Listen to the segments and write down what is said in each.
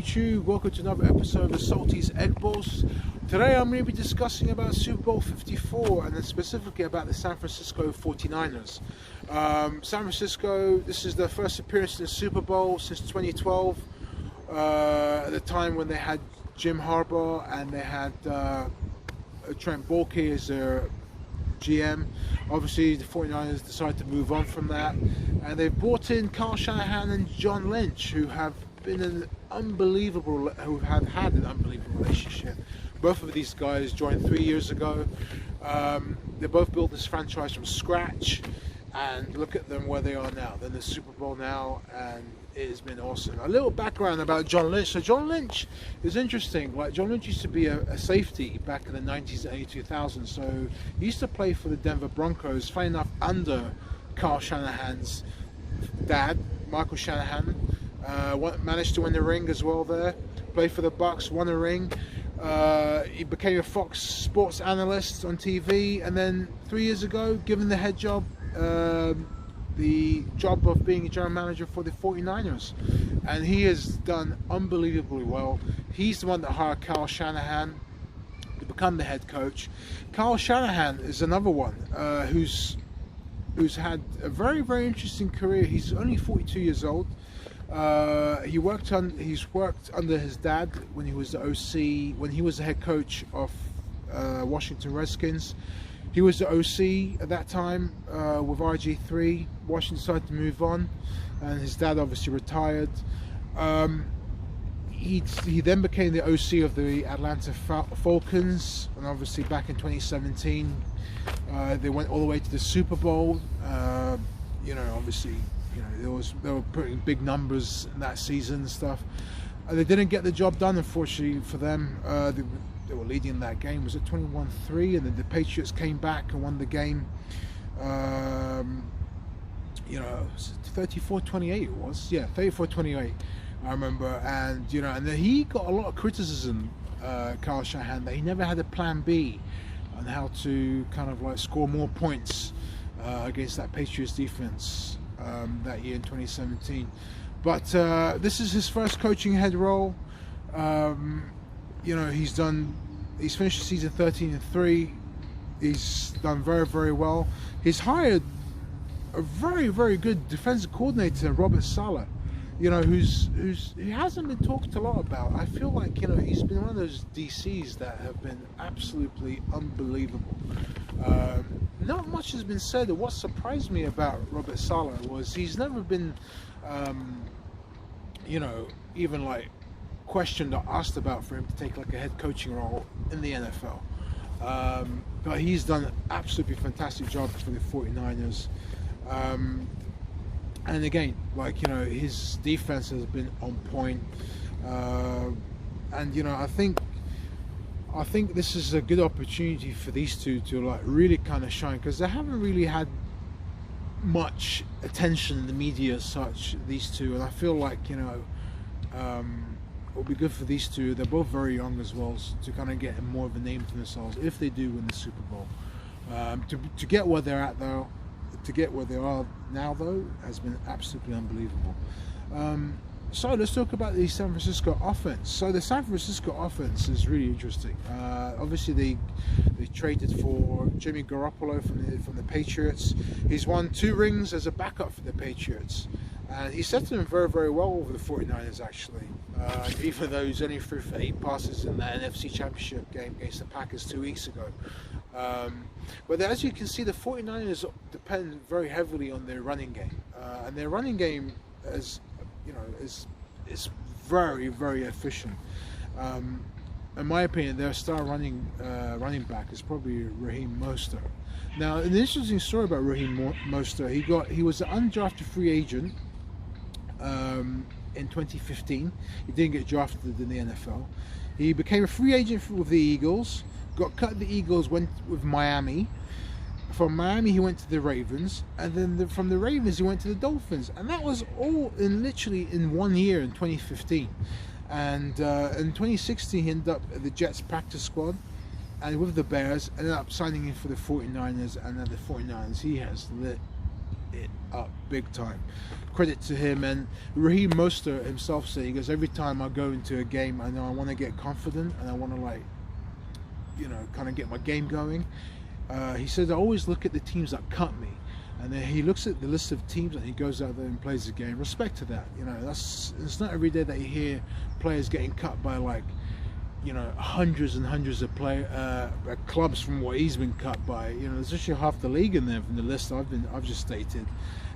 YouTube? Welcome to another episode of Salty's Egg Balls. Today I'm going to be discussing about Super Bowl 54 and then specifically about the San Francisco 49ers. San Francisco, this is their first appearance in the Super Bowl since 2012, at the time when they had Jim Harbaugh and they had Trent Baalke as their GM. Obviously the 49ers decided to move on from that, and they brought in Kyle Shanahan and John Lynch, who have had an unbelievable relationship. Both of these guys joined 3 years ago. They both built this franchise from scratch, and look at them where they are now. They're in the Super Bowl now, and it has been awesome. A little background about John Lynch. So John Lynch is interesting. Like, John Lynch used to be a safety back in the 90s and early 2000s. So he used to play for the Denver Broncos, funny enough, under Kyle Shanahan's dad, Michael Shanahan. Managed to win the ring as well there. Played for the Bucks, won a ring. He became a Fox Sports analyst on TV, and then 3 years ago, given the head job, the job of being a general manager for the 49ers, and he has done unbelievably well. He's the one that hired Kyle Shanahan to become the head coach. Kyle Shanahan is another one who's had a very interesting career. He's only 42 years old. He's worked under his dad when he was the OC, when he was the head coach of Washington Redskins. He was the OC at that time with RG3. Washington decided to move on, and his dad obviously retired. He then became the OC of the Atlanta Falcons, and obviously back in 2017 they went all the way to the Super Bowl. Obviously, they were putting big numbers in that season and stuff. They didn't get the job done, unfortunately for them. They were leading that game. Was it 21-3? And then the Patriots came back and won the game. 34-28 it was. Yeah, 34-28. I remember. And and then he got a lot of criticism, Kyle Shanahan, that he never had a plan B on how to kind of like score more points against that Patriots defense that year in 2017. But this is his first coaching head role. He's finished the season 13-3. He's done very well. He's hired a very good defensive coordinator, Robert Saleh, he hasn't been talked a lot about. I feel like he's been one of those DCs that have been absolutely unbelievable. Not much has been said. What surprised me about Robert Saleh was he's never been even like questioned or asked about for him to take like a head coaching role in the NFL. But he's done an absolutely fantastic job for the 49ers. And again, his defense has been on point. And I think this is a good opportunity for these two to like really kind of shine, because they haven't really had much attention in the media as such, these two. And I feel like it'll be good for these two. They're both very young as well, to kind of get more of a name for themselves if they do win the Super Bowl. To get where they're at though, to get where they are now though, has been absolutely unbelievable. So let's talk about the San Francisco offense. So the San Francisco offense is really interesting. Obviously they traded for Jimmy Garoppolo from the Patriots. He's won 2 rings as a backup for the Patriots, and he set them very well over the 49ers actually. Even though he's only threw for 8 passes in the NFC Championship game against the Packers 2 weeks ago. But as you can see, the 49ers depend very heavily on their running game, and their running game is very efficient. In my opinion, their star running back is probably Raheem Mostert. Now, an interesting story about Raheem Mostert: he was an undrafted free agent in 2015. He didn't get drafted in the NFL. He became a free agent with the Eagles. Got cut. The Eagles went with Miami. From Miami he went to the Ravens, and then from the Ravens he went to the Dolphins, and that was all literally in 1 year in 2015. And in 2016 he ended up at the Jets practice squad, and with the Bears ended up signing in for the 49ers, and at the 49ers he has lit it up big time. Credit to him. And Raheem Mostert himself said, he goes, every time I go into a game, I know I want to get confident and I want to, like, you know, kind of get my game going. He says, I always look at the teams that cut me. And then he looks at the list of teams and he goes out there and plays the game. Respect to that. You know, it's not every day that you hear players getting cut by, like, you know, hundreds and hundreds of clubs from what he's been cut by. You know, there's actually half the league in there from the list I've just stated,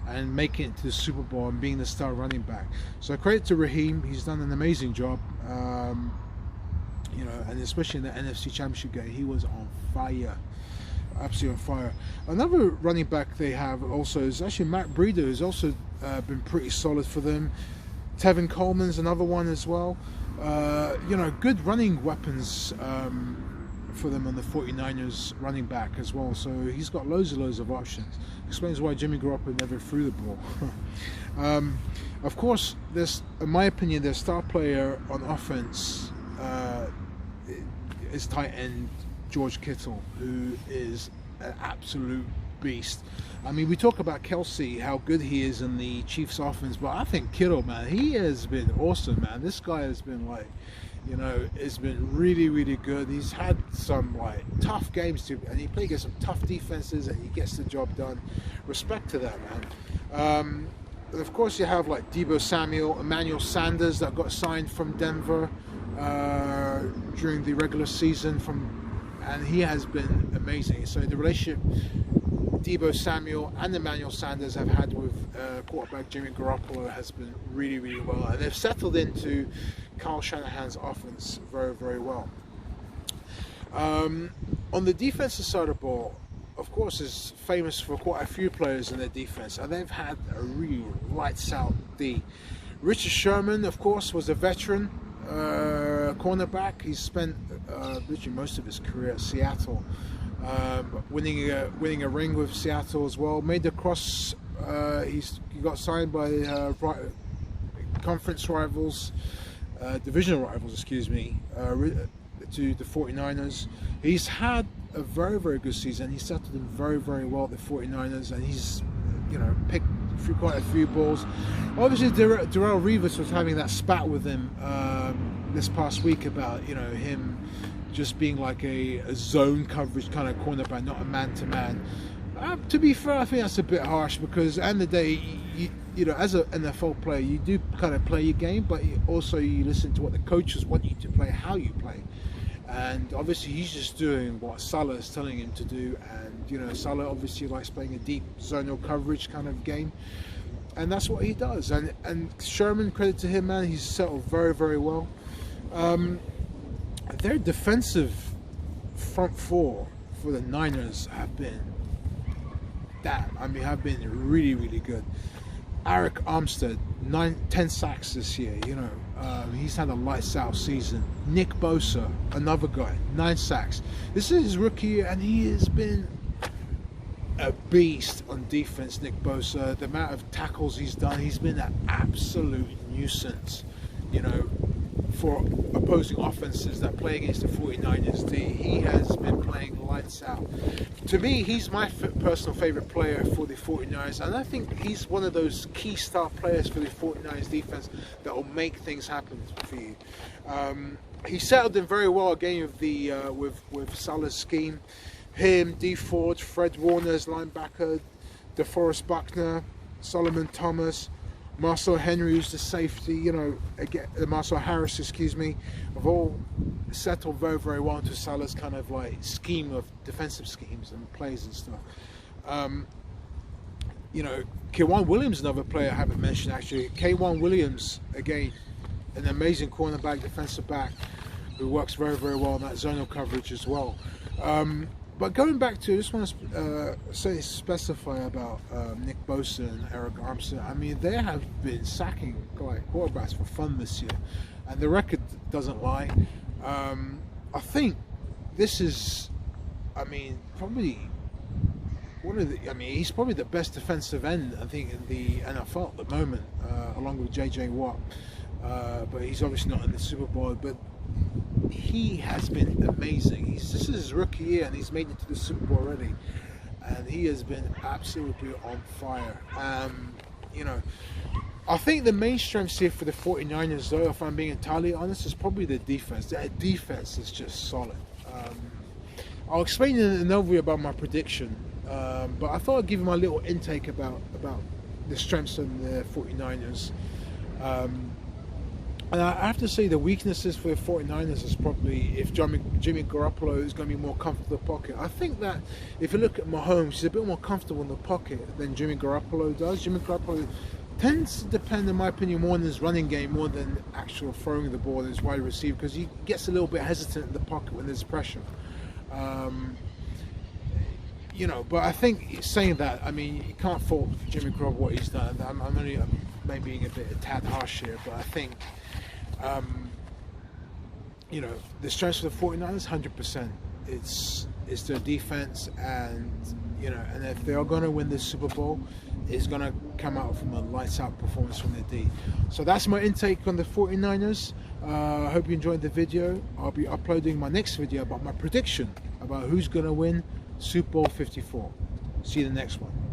and making it to the Super Bowl and being the star running back. So credit to Raheem, he's done an amazing job. You know, and especially in the NFC Championship game, he was on fire. Absolutely on fire. Another running back they have also is actually Matt Breida, who's also been pretty solid for them. Tevin Coleman's another one as well. You know, good running weapons for them on the 49ers running back as well. So he's got loads of options. Explains why Jimmy Garoppolo never threw the ball. Of course, there's, in my opinion, their star player on offense is tight end George Kittle, who is an absolute beast. I mean, we talk about Kelsey, how good he is in the Chiefs offense, but I think Kittle, man, he has been awesome, man. This guy has been, like, you know, has been really good. He's had some, like, tough games too, and he plays against some tough defenses and he gets the job done. Respect to that, man. And of course you have, like, Deebo Samuel, Emmanuel Sanders that got signed from Denver during the regular season and he has been amazing. So the relationship Deebo Samuel and Emmanuel Sanders have had with quarterback Jimmy Garoppolo has been really well, and they've settled into Kyle Shanahan's offense very well. On the defensive side of the ball, of course, is famous for quite a few players in their defense, and they've had a real lights out D. Richard Sherman, of course, was a veteran cornerback. He's spent literally most of his career at Seattle, winning a ring with Seattle as well. Made the cross. He got signed by conference rivals, divisional rivals, excuse me, to the 49ers. He's had a very good season. He settled in very well at the 49ers, and he's, you know, picked through quite a few balls. Obviously, Darrelle Revis was having that spat with him this past week about, you know, him just being like a zone coverage kind of cornerback, not a man-to-man. To be fair, I think that's a bit harsh, because at the end of the day, you know, as an NFL player, you do kind of play your game, but also you listen to what the coaches want you to play, how you play. And obviously he's just doing what Salah is telling him to do, and, you know, Salah obviously likes playing a deep zonal coverage kind of game, and that's what he does. And Sherman, credit to him, man, he's settled very well. Their defensive front four for the Niners have been really good. Eric Armstead, 10 sacks this year, you know. He's had a lights out season. Nick Bosa, another guy, 9 sacks. This is his rookie year, and he has been a beast on defense. Nick Bosa, the amount of tackles he's done, he's been an absolute nuisance, you know, for opposing offenses that play against the 49ers. He has been playing lights out. To me, he's my personal favorite player for the 49ers, and I think he's one of those key star players for the 49ers defense that will make things happen for you. He settled in very well again with the with Salah's scheme. Him, D Ford, Fred Warner as linebacker, DeForest Buckner, Solomon Thomas, Marcel Henry, who's the safety, you know, again, Marcel Harris, excuse me, have all settled very well into Salah's kind of like scheme of defensive schemes and plays and stuff. You know, K'Wan Williams, another player I haven't mentioned actually. K'Wan Williams, again, an amazing cornerback, defensive back, who works very well in that zonal coverage as well. But going back to, I just want to specify about Nick Bosa and Eric Armstead. I mean, they have been sacking like quarterbacks for fun this year, and the record doesn't lie. I think this is, I mean, probably one of the. I mean, he's probably the best defensive end, I think, in the NFL at the moment, along with J.J. Watt. But he's obviously not in the Super Bowl. But he has been amazing. This is his rookie year, and he's made it to the Super Bowl already. and he has been absolutely on fire. You know, I think the main strengths here for the 49ers, though, if I'm being entirely honest, is probably the defense. Their defense is just solid. I'll explain in an overview about my prediction, but I thought I'd give you my little intake about the strengths of the 49ers. And I have to say the weaknesses for the 49ers is probably if Jimmy Garoppolo is going to be more comfortable in the pocket. I think that if you look at Mahomes, he's a bit more comfortable in the pocket than Jimmy Garoppolo does. Jimmy Garoppolo tends to depend, in my opinion, more on his running game more than actual throwing the ball as wide receiver, because he gets a little bit hesitant in the pocket when there's pressure. You know, but I think saying that, I mean, you can't fault Jimmy Garoppolo what he's done. I'm maybe being a tad harsh here, but I think, you know, the strength of the 49ers, 100%. It's their defense, and you know, and if they are going to win this Super Bowl, it's going to come out from a lights-out performance from the D. So that's my intake on the 49ers. I hope you enjoyed the video. I'll be uploading my next video about my prediction about who's going to win Super Bowl 54. See you in the next one.